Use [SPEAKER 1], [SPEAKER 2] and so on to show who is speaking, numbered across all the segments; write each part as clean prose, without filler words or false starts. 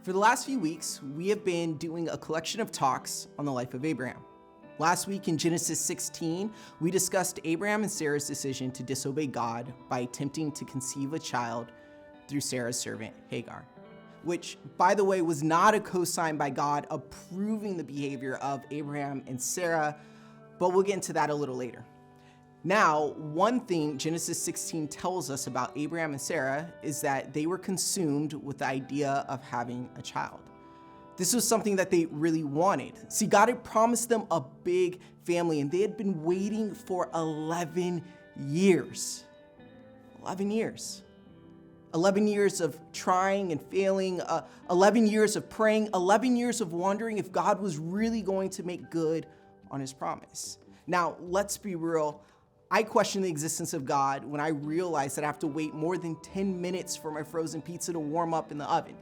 [SPEAKER 1] For the last few weeks, we have been doing a collection of talks on the life of Abraham. Last week in Genesis 16, we discussed Abraham and Sarah's decision to disobey God by attempting to conceive a child through Sarah's servant, Hagar, which, by the way, was not a cosign by God approving the behavior of Abraham and Sarah, but we'll get into that a little later. Now, one thing Genesis 16 tells us about Abraham and Sarah is that they were consumed with the idea of having a child. This was something that they really wanted. See, God had promised them a big family, and they had been waiting for 11 years. 11 years. 11 years of trying and failing, 11 years of praying, 11 years of wondering if God was really going to make good on his promise. Now, let's be real. I questioned the existence of God when I realized that I have to wait more than 10 minutes for my frozen pizza to warm up in the oven.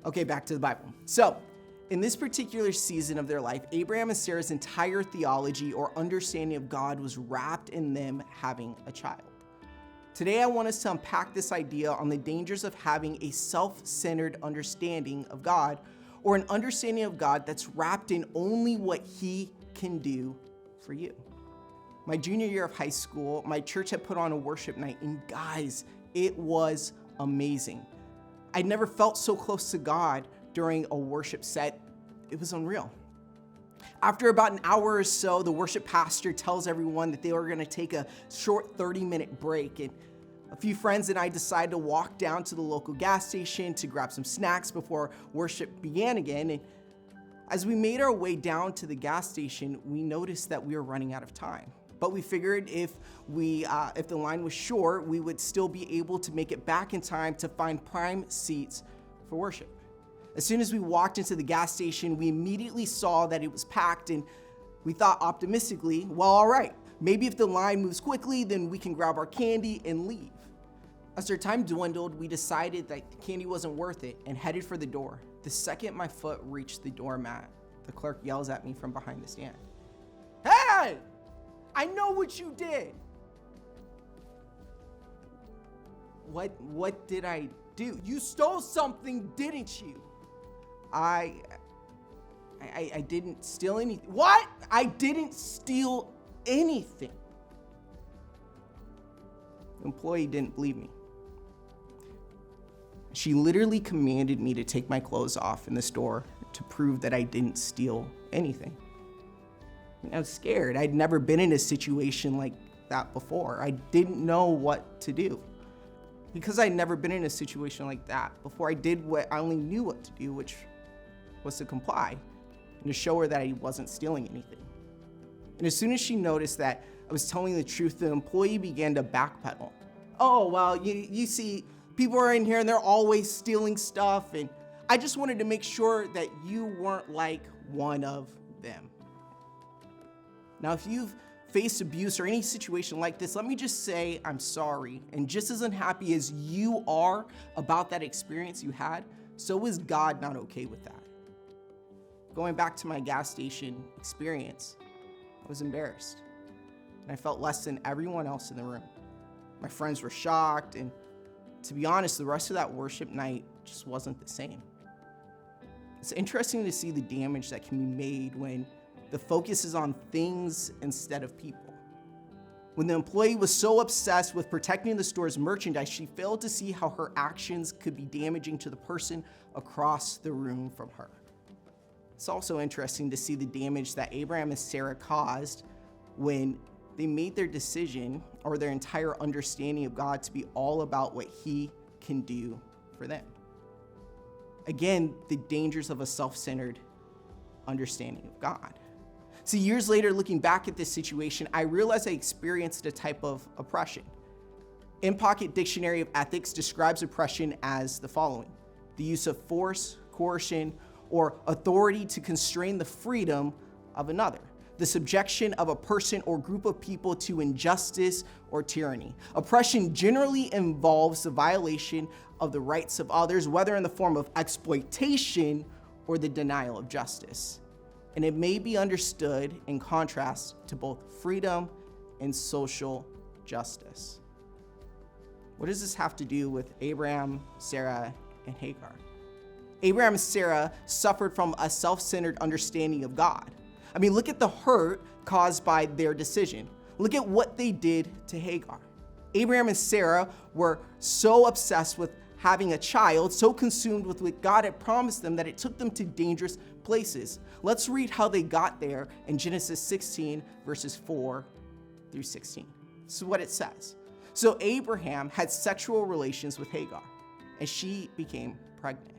[SPEAKER 1] Okay, back to the Bible. So, in this particular season of their life, Abraham and Sarah's entire theology or understanding of God was wrapped in them having a child. Today, I want us to unpack this idea on the dangers of having a self-centered understanding of God, or an understanding of God that's wrapped in only what he can do for you. My junior year of high school, my church had put on a worship night, and guys, it was amazing. I'd never felt so close to God during a worship set. It was unreal. After about an hour or so, the worship pastor tells everyone that they were going to take a short 30-minute break, and a few friends and I decided to walk down to the local gas station to grab some snacks before worship began again. And as we made our way down to the gas station, we noticed that we were running out of time. But we figured if the line was short, we would still be able to make it back in time to find prime seats for worship. As soon as we walked into the gas station, we immediately saw that it was packed, and we thought optimistically, well, all right, maybe if the line moves quickly, then we can grab our candy and leave. As our time dwindled, we decided that the candy wasn't worth it and headed for the door. The second my foot reached the doormat, the clerk yells at me from behind the stand. "Hey! I know what you did." What did I do? "You stole something, didn't you?" I didn't steal anything. What? I didn't steal anything. The employee didn't believe me. She literally commanded me to take my clothes off in the store to prove that I didn't steal anything. I was scared. I'd never been in a situation like that before. I didn't know what to do. Because I'd never been in a situation like that before, I did what I only knew what to do, which was to comply and to show her that I wasn't stealing anything. And as soon as she noticed that I was telling the truth, the employee began to backpedal. "Oh, well, you see, people are in here and they're always stealing stuff, and I just wanted to make sure that you weren't like one of them." Now, if you've faced abuse or any situation like this, let me just say I'm sorry. And just as unhappy as you are about that experience you had, so is God not okay with that. Going back to my gas station experience, I was embarrassed. And I felt less than everyone else in the room. My friends were shocked, and to be honest, the rest of that worship night just wasn't the same. It's interesting to see the damage that can be made when the focus is on things instead of people. When the employee was so obsessed with protecting the store's merchandise, she failed to see how her actions could be damaging to the person across the room from her. It's also interesting to see the damage that Abraham and Sarah caused when they made their decision or their entire understanding of God to be all about what he can do for them. Again, the dangers of a self-centered understanding of God. See, years later, looking back at this situation, I realized I experienced a type of oppression. In-Pocket Dictionary of Ethics describes oppression as the following: the use of force, coercion, or authority to constrain the freedom of another, the subjection of a person or group of people to injustice or tyranny. Oppression generally involves the violation of the rights of others, whether in the form of exploitation or the denial of justice. And it may be understood in contrast to both freedom and social justice. What does this have to do with Abraham, Sarah, and Hagar? Abraham and Sarah suffered from a self-centered understanding of God. I mean, look at the hurt caused by their decision. Look at what they did to Hagar. Abraham and Sarah were so obsessed with having a child, so consumed with what God had promised them that it took them to dangerous places. Let's read how they got there in Genesis 16, verses 4 through 16. This is what it says. So Abraham had sexual relations with Hagar, and she became pregnant.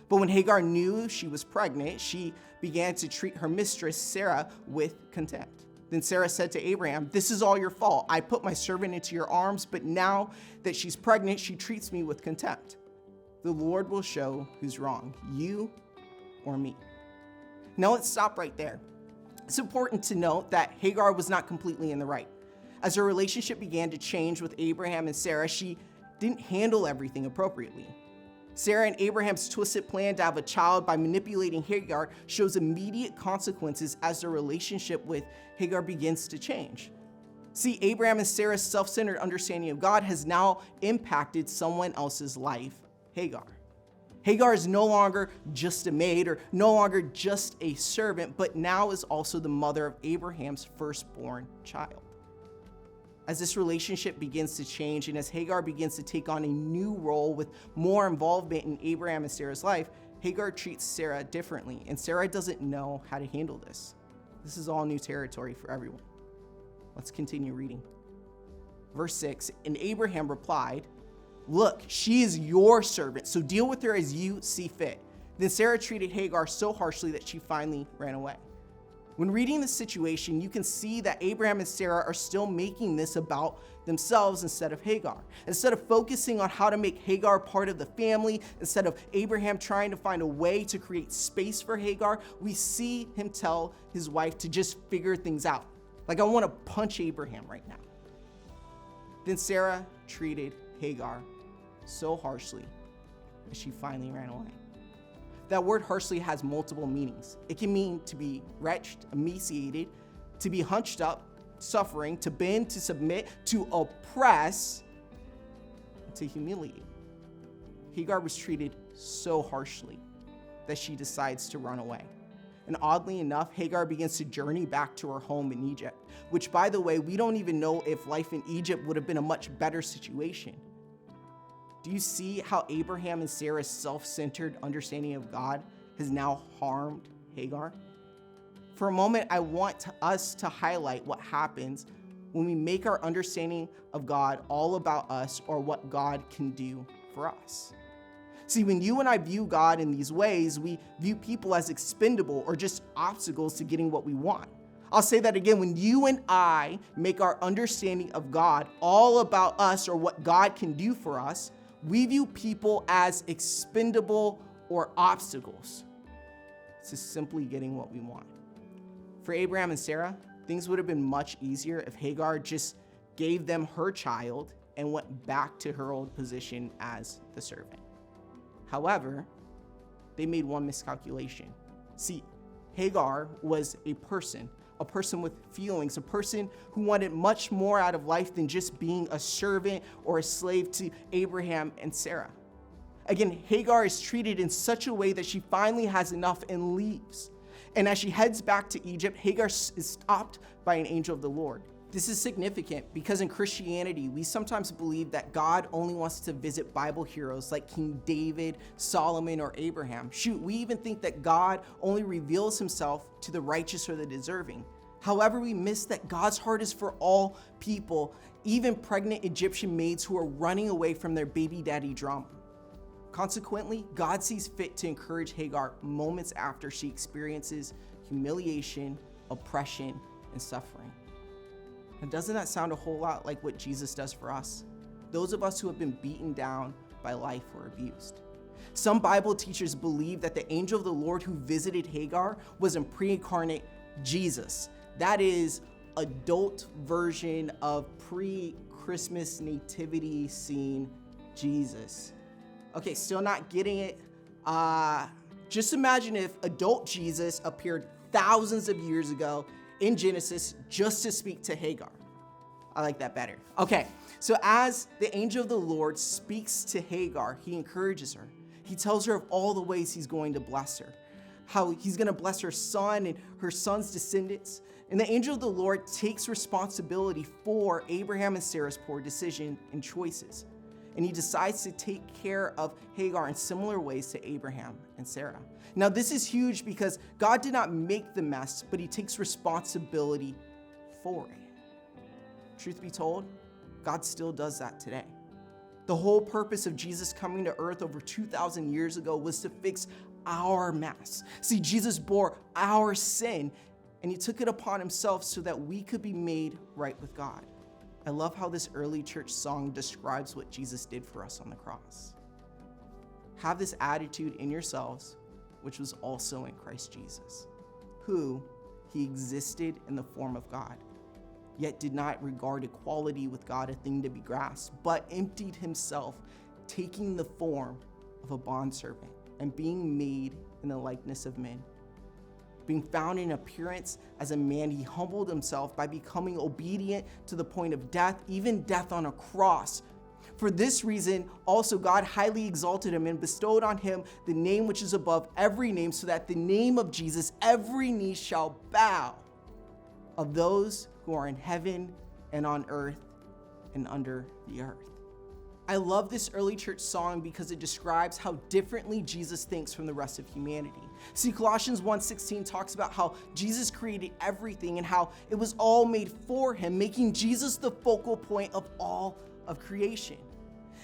[SPEAKER 1] But when Hagar knew she was pregnant, she began to treat her mistress, Sarah, with contempt. Then Sarah said to Abraham, "This is all your fault. I put my servant into your arms, but now that she's pregnant, she treats me with contempt. The Lord will show who's wrong, you or me." Now let's stop right there. It's important to note that Hagar was not completely in the right. As her relationship began to change with Abraham and Sarah, she didn't handle everything appropriately. Sarah and Abraham's twisted plan to have a child by manipulating Hagar shows immediate consequences as their relationship with Hagar begins to change. See, Abraham and Sarah's self-centered understanding of God has now impacted someone else's life, Hagar. Hagar is no longer just a maid or no longer just a servant, but now is also the mother of Abraham's firstborn child. As this relationship begins to change and as Hagar begins to take on a new role with more involvement in Abraham and Sarah's life, Hagar treats Sarah differently, and Sarah doesn't know how to handle this. This is all new territory for everyone. Let's continue reading. Verse 6, and Abraham replied, "Look, she is your servant, so deal with her as you see fit." Then Sarah treated Hagar so harshly that she finally ran away. When reading the situation, you can see that Abraham and Sarah are still making this about themselves instead of Hagar. Instead of focusing on how to make Hagar part of the family, instead of Abraham trying to find a way to create space for Hagar, we see him tell his wife to just figure things out. Like, I want to punch Abraham right now. Then Sarah treated Hagar so harshly that she finally ran away. That word harshly has multiple meanings. It can mean to be wretched, emaciated, to be hunched up, suffering, to bend, to submit, to oppress, to humiliate. Hagar was treated so harshly that she decides to run away. And oddly enough, Hagar begins to journey back to her home in Egypt, which, by the way, we don't even know if life in Egypt would have been a much better situation. Do you see how Abraham and Sarah's self-centered understanding of God has now harmed Hagar? For a moment, I want us to highlight what happens when we make our understanding of God all about us or what God can do for us. See, when you and I view God in these ways, we view people as expendable or just obstacles to getting what we want. I'll say that again. When you and I make our understanding of God all about us or what God can do for us, we view people as expendable or obstacles to simply getting what we want. For Abraham and Sarah, things would have been much easier if Hagar just gave them her child and went back to her old position as the servant. However, they made one miscalculation. See, Hagar was a person with feelings, a person who wanted much more out of life than just being a servant or a slave to Abraham and Sarah. Again, Hagar is treated in such a way that she finally has enough and leaves. And as she heads back to Egypt, Hagar is stopped by an angel of the Lord. This is significant because in Christianity, we sometimes believe that God only wants to visit Bible heroes like King David, Solomon, or Abraham. Shoot, we even think that God only reveals himself to the righteous or the deserving. However, we miss that God's heart is for all people, even pregnant Egyptian maids who are running away from their baby daddy drama. Consequently, God sees fit to encourage Hagar moments after she experiences humiliation, oppression, and suffering. And doesn't that sound a whole lot like what Jesus does for us? Those of us who have been beaten down by life or abused. Some Bible teachers believe that the angel of the Lord who visited Hagar was a pre-incarnate Jesus. That is, adult version of pre-Christmas nativity scene Jesus. Okay, still not getting it. Just imagine if adult Jesus appeared thousands of years ago in Genesis just to speak to Hagar. I like that better. Okay, so as the angel of the Lord speaks to Hagar, he encourages her. He tells her of all the ways he's going to bless her, how he's going to bless her son and her son's descendants. And the angel of the Lord takes responsibility for Abraham and Sarah's poor decision and choices. And he decides to take care of Hagar in similar ways to Abraham and Sarah. Now, this is huge because God did not make the mess, but he takes responsibility for it. Truth be told, God still does that today. The whole purpose of Jesus coming to earth over 2,000 years ago was to fix our mess. See, Jesus bore our sin, and he took it upon himself so that we could be made right with God. I love how this early church song describes what Jesus did for us on the cross. Have this attitude in yourselves, which was also in Christ Jesus, who he existed in the form of God, yet did not regard equality with God a thing to be grasped, but emptied himself, taking the form of a bondservant and being made in the likeness of men. Being found in appearance as a man, he humbled himself by becoming obedient to the point of death, even death on a cross. For this reason, also God highly exalted him and bestowed on him the name which is above every name, so that the name of Jesus every knee shall bow, of those who are in heaven and on earth and under the earth. I love this early church song because it describes how differently Jesus thinks from the rest of humanity. See, Colossians 1:16 talks about how Jesus created everything and how it was all made for him, making Jesus the focal point of all of creation.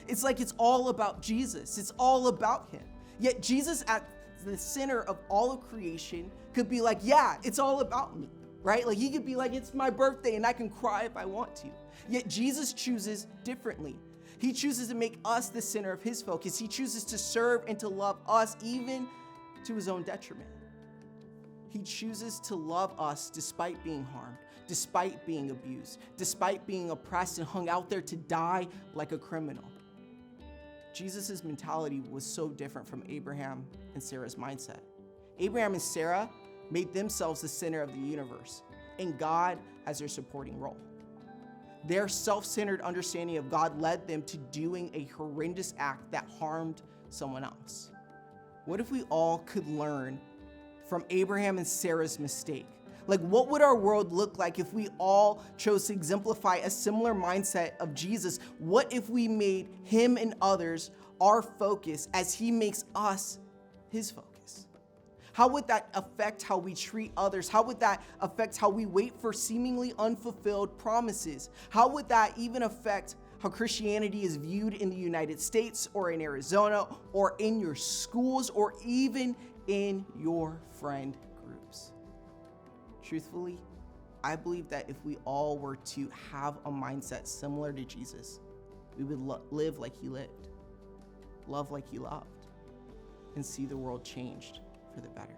[SPEAKER 1] It's like it's all about Jesus. It's all about him. Yet Jesus at the center of all of creation could be like, yeah, it's all about me, right? Like he could be like, it's my birthday and I can cry if I want to. Yet Jesus chooses differently. He chooses to make us the center of his focus. He chooses to serve and to love us even to his own detriment. He chooses to love us despite being harmed, despite being abused, despite being oppressed and hung out there to die like a criminal. Jesus' mentality was so different from Abraham and Sarah's mindset. Abraham and Sarah made themselves the center of the universe and God as their supporting role. Their self-centered understanding of God led them to doing a horrendous act that harmed someone else. What if we all could learn from Abraham and Sarah's mistake? Like, what would our world look like if we all chose to exemplify a similar mindset of Jesus? What if we made him and others our focus as he makes us his focus? How would that affect how we treat others? How would that affect how we wait for seemingly unfulfilled promises? How would that even affect how Christianity is viewed in the United States or in Arizona or in your schools or even in your friend groups? Truthfully, I believe that if we all were to have a mindset similar to Jesus, we would live like he lived, love like he loved, and see the world changed for the better.